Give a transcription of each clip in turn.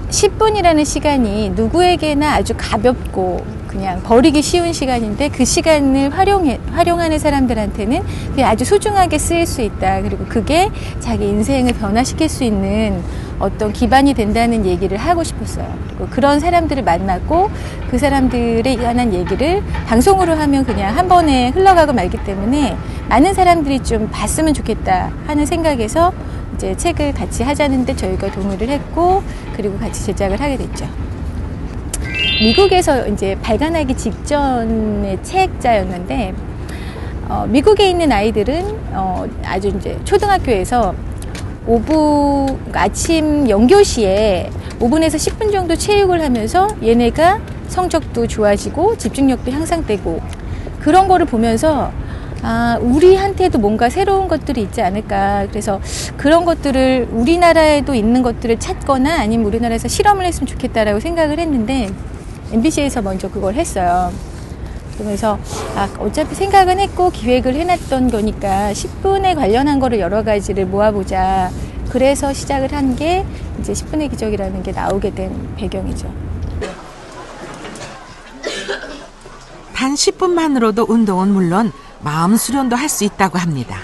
10분이라는 시간이 누구에게나 아주 가볍고 그냥 버리기 쉬운 시간인데 그 시간을 활용하는 사람들한테는 그게 아주 소중하게 쓰일 수 있다. 그리고 그게 자기 인생을 변화시킬 수 있는 어떤 기반이 된다는 얘기를 하고 싶었어요. 그런 사람들을 만났고 그 사람들에 관한 얘기를 방송으로 하면 그냥 한 번에 흘러가고 말기 때문에 많은 사람들이 좀 봤으면 좋겠다 하는 생각에서 이제 책을 같이 하자는데 저희가 동의를 했고 그리고 같이 제작을 하게 됐죠. 미국에서 이제 발간하기 직전의 책자였는데 미국에 있는 아이들은 아주 이제 초등학교에서 아침 영교시에 5분에서 10분 정도 체육을 하면서 얘네가 성적도 좋아지고 집중력도 향상되고 그런 거를 보면서 우리한테도 뭔가 새로운 것들이 있지 않을까. 그래서 그런 것들을 우리나라에도 있는 것들을 찾거나 아니면 우리나라에서 실험을 했으면 좋겠다라고 생각을 했는데 MBC에서 먼저 그걸 했어요. 그러면서 어차피 생각은 했고 기획을 해놨던 거니까 10분에 관련한 거를 여러 가지를 모아보자. 그래서 시작을 한 게 이제 10분의 기적이라는 게 나오게 된 배경이죠. 단 10분만으로도 운동은 물론 마음 수련도 할 수 있다고 합니다.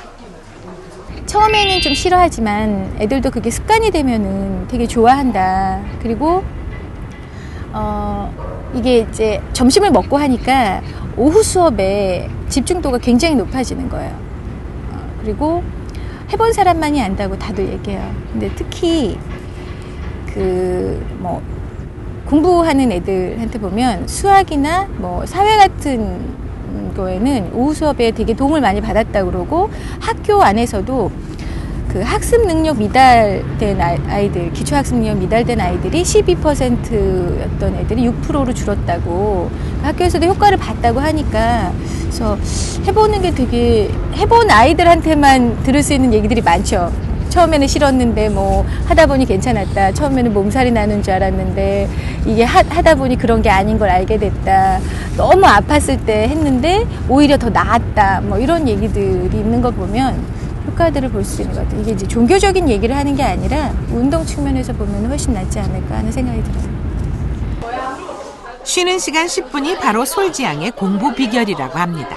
처음에는 좀 싫어하지만 애들도 그게 습관이 되면은 되게 좋아한다. 그리고 이게 이제 점심을 먹고 하니까 오후 수업에 집중도가 굉장히 높아지는 거예요. 그리고 해본 사람만이 안다고 다들 얘기해요. 근데 특히 공부하는 애들한테 보면 수학이나 사회 같은 거에는 오후 수업에 되게 도움을 많이 받았다고 그러고 학교 안에서도 그 학습 능력 미달된 아이들, 기초학습 능력 미달된 아이들이 12%였던 애들이 6%로 줄었다고 학교에서도 효과를 봤다고 하니까 그래서 해보는 게 되게 해본 아이들한테만 들을 수 있는 얘기들이 많죠. 처음에는 싫었는데 하다 보니 괜찮았다. 처음에는 몸살이 나는 줄 알았는데 이게 하다 보니 그런 게 아닌 걸 알게 됐다. 너무 아팠을 때 했는데 오히려 더 나았다. 이런 얘기들이 있는 거 보면 효과들을 볼 수 있는 것 같아요. 이게 이제 종교적인 얘기를 하는 게 아니라 운동 측면에서 보면 훨씬 낫지 않을까 하는 생각이 들어요. 쉬는 시간 10분이 바로 솔지양의 공부 비결이라고 합니다.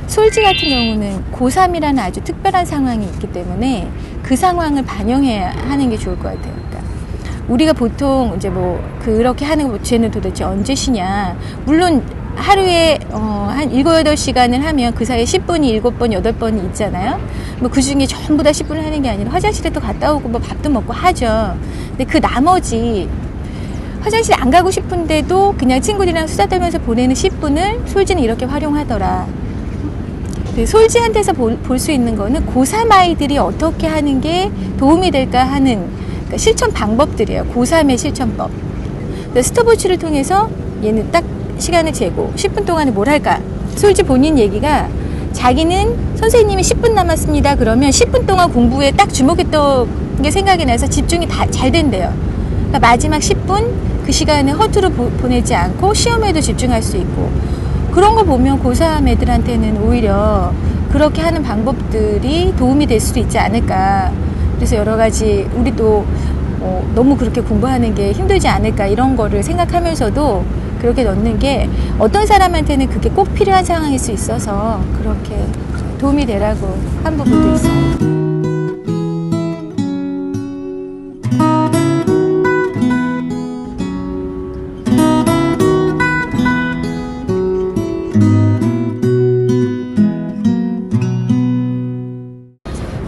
솔지 같은 경우는 고3이라는 아주 특별한 상황이 있기 때문에 그 상황을 반영해야 하는 게 좋을 것 같아요. 그러니까 우리가 보통 이제 그렇게 하는 거 쟤는 도대체 언제 쉬냐. 물론 하루에 한 7, 8시간을 하면 그 사이에 10분이 7번, 8번이 있잖아요. 그 중에 전부 다 10분을 하는 게 아니라 화장실에도 갔다 오고 밥도 먹고 하죠. 근데 그 나머지 화장실 안 가고 싶은데도 그냥 친구들이랑 수다 떨면서 보내는 10분을 솔지는 이렇게 활용하더라. 솔지한테서 볼 수 있는 거는 고3 아이들이 어떻게 하는 게 도움이 될까 하는 그러니까 실천 방법들이에요. 고3의 실천법. 스톱워치를 통해서 얘는 딱 시간을 재고 10분 동안에 뭘 할까? 솔지 본인 얘기가 자기는 선생님이 10분 남았습니다. 그러면 10분 동안 공부에 딱 주목했던 게 생각이 나서 집중이 잘 된대요. 그러니까 마지막 10분 그 시간을 허투루 보내지 않고 시험에도 집중할 수 있고 그런 거 보면 고3 애들한테는 오히려 그렇게 하는 방법들이 도움이 될 수도 있지 않을까. 그래서 여러 가지 우리도 너무 그렇게 공부하는 게 힘들지 않을까 이런 거를 생각하면서도 그렇게 넣는 게 어떤 사람한테는 그게 꼭 필요한 상황일 수 있어서 그렇게 도움이 되라고 한 부분도 있어요.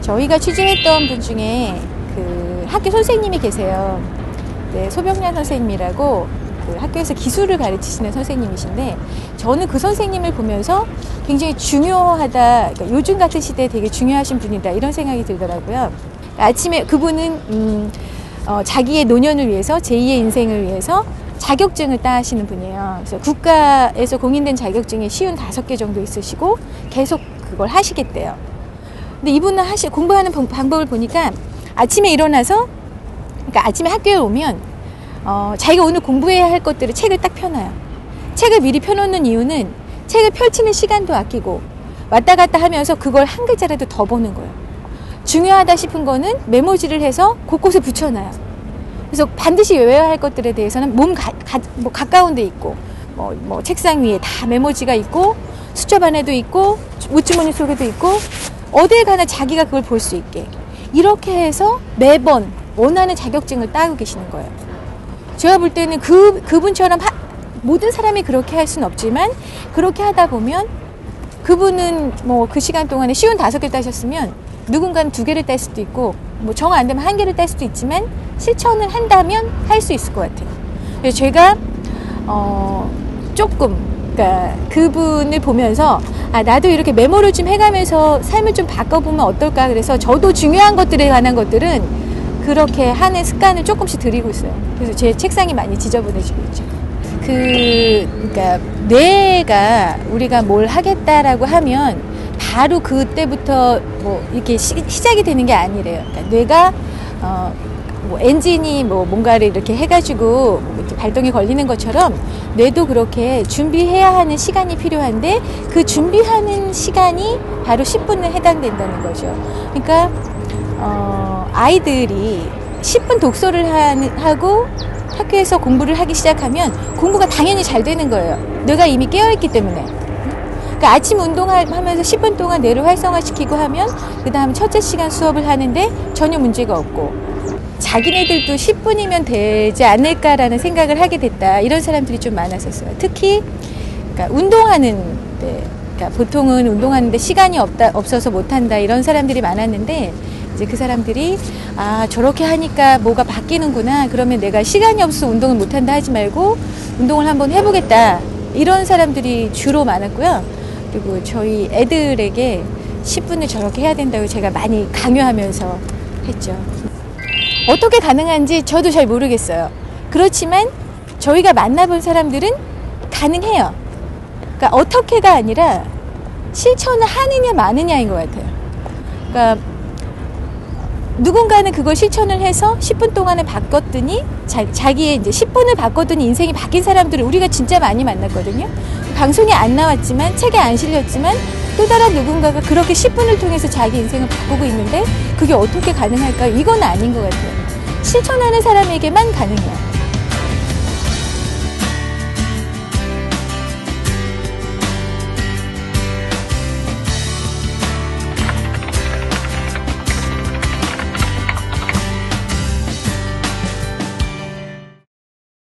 저희가 취재했던 분 중에 그 학교 선생님이 계세요. 네, 소병란 선생님이라고 그 학교에서 기술을 가르치시는 선생님이신데 저는 그 선생님을 보면서 굉장히 중요하다. 그러니까 요즘 같은 시대에 되게 중요하신 분이다. 이런 생각이 들더라고요. 아침에 그분은 자기의 노년을 위해서 제2의 인생을 위해서 자격증을 따시는 분이에요. 그래서 국가에서 공인된 자격증이 55개 정도 있으시고 계속 그걸 하시겠대요. 근데 이분은 공부하는 방법을 보니까 아침에 일어나서 그러니까 아침에 학교에 오면 자기가 오늘 공부해야 할 것들을 책을 딱 펴놔요. 책을 미리 펴놓는 이유는 책을 펼치는 시간도 아끼고 왔다 갔다 하면서 그걸 한 글자라도 더 보는 거예요. 중요하다 싶은 거는 메모지를 해서 곳곳에 붙여놔요. 그래서 반드시 외워야 할 것들에 대해서는 뭐 가까운 데 있고 뭐 책상 위에 다 메모지가 있고 수첩안에도 있고 옷주머니 속에도 있고 어딜 가나 자기가 그걸 볼 수 있게 이렇게 해서 매번 원하는 자격증을 따고 계시는 거예요. 제가 볼 때는 그분처럼 모든 사람이 그렇게 할 수는 없지만 그렇게 하다 보면 그분은 뭐 그 시간 동안에 쉬운 5개 따셨으면 누군가는 2개를 딸 수도 있고 뭐 정 안 되면 1개를 딸 수도 있지만 실천을 한다면 할 수 있을 것 같아요. 그래서 제가 그러니까 그분을 보면서 나도 이렇게 메모를 좀 해가면서 삶을 좀 바꿔보면 어떨까. 그래서 저도 중요한 것들에 관한 것들은 그렇게 하는 습관을 조금씩 들이고 있어요. 그래서 제 책상이 많이 지저분해지고 있죠. 그러니까 뇌가 우리가 뭘 하겠다라고 하면 바로 그때부터 뭐 이렇게 시작이 되는 게 아니래요. 그러니까 뇌가 뭐 엔진이 뭐 뭔가를 이렇게 해가지고 이렇게 발동이 걸리는 것처럼 뇌도 그렇게 준비해야 하는 시간이 필요한데 그 준비하는 시간이 바로 10분에 해당된다는 거죠. 그러니까 아이들이 10분 독서를 하고 학교에서 공부를 하기 시작하면 공부가 당연히 잘 되는 거예요. 뇌가 이미 깨어있기 때문에. 그러니까 아침 운동하면서 10분 동안 뇌를 활성화시키고 하면 그 다음 첫째 시간 수업을 하는데 전혀 문제가 없고 자기네들도 10분이면 되지 않을까라는 생각을 하게 됐다. 이런 사람들이 좀 많았었어요. 특히 그러니까 운동하는데 그러니까 보통은 운동하는데 시간이 없어서 못한다 이런 사람들이 많았는데 이제 그 사람들이 저렇게 하니까 뭐가 바뀌는구나. 그러면 내가 시간이 없어서 운동을 못한다 하지 말고 운동을 한번 해보겠다. 이런 사람들이 주로 많았고요. 그리고 저희 애들에게 10분을 저렇게 해야 된다고 제가 많이 강요하면서 했죠. 어떻게 가능한지 저도 잘 모르겠어요. 그렇지만 저희가 만나본 사람들은 가능해요. 그러니까 어떻게가 아니라 실천을 하느냐 마느냐인 것 같아요. 그러니까 누군가는 그걸 실천을 해서 10분 동안에 바꿨더니 자기의 이제 10분을 바꿨더니 인생이 바뀐 사람들을 우리가 진짜 많이 만났거든요. 방송에 안 나왔지만 책에 안 실렸지만 또 다른 누군가가 그렇게 10분을 통해서 자기 인생을 바꾸고 있는데 그게 어떻게 가능할까요? 이건 아닌 것 같아요. 실천하는 사람에게만 가능해요.